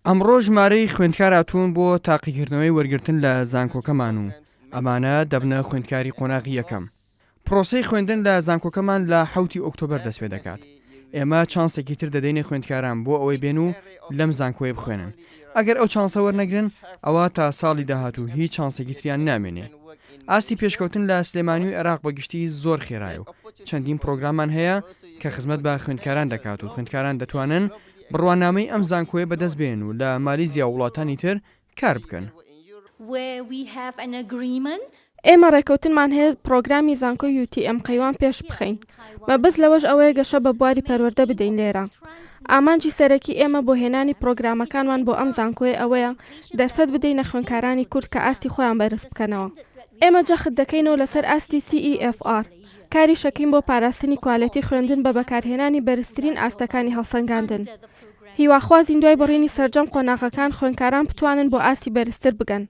ئەمڕۆ ژمارەی خوێندکار هاتوون بۆ تاقیکردنەوەی وەرگرتن لە زانکۆکەمان و ئەمانە دەبنە خوێندکاری قۆناغی یەکەم. پڕۆسەی خوێندن لە زانکۆکەمان لە 7 ئۆکتۆبەر دەست پێ دەکات. ئێمە چانسێکی تر دەدەینە خوێندکاران بۆ ئەوەی بێن و لەم زانکۆیە بخوێنن. ئەگەر ئەو چانسە وەرنەگرن ئەوە تا ساڵی داهاتوو هیچ چانسێکی تریان نامێنێ. ئاستی پێشکەوتن لە سلێمانی و عێراق بە گشتی زۆر خێرایە و چەندین پرۆگرامان هەیە کە خزمەت بە خوێندکاران دەکات و خوێندکاران دەتوانن بڕوانامەی ئەم زانکۆیە بەدەست بێن و لە مالیزیا و وڵاتانی تر کار بکەن. ئێمە ڕێکەوتنمان هەیە پرۆگرامی زانکۆی UTM قەیوان پێش بخەین. مەبەست لەوەش ئەوەیە گەشە بە بواری پەروەردە بدەین لێرە. ئامانجی سەرەکی ئێمە بۆ هێنانی پرۆگرامەکانمان بۆ ئەم زانکۆیە ئەوەیە دەرفەت بدەینە خوێندکارانی کورد کە ئاستی خۆیان بەرز بکەنەوە. ئێمە جەخت دەکەینەوە لەسەر ئاستی CEFR کاری شەکەین بۆ پاراستنی کوالەتی خوێندن بە بەکارهێنانی بەرزترین ئاستەکانی هەڵسەنگاندن. هیواخوازین دوای بڕینی سەرجەم قۆناغەکان خوێندکاران بتوانن بۆ ئاستی بەرزتر بگەن.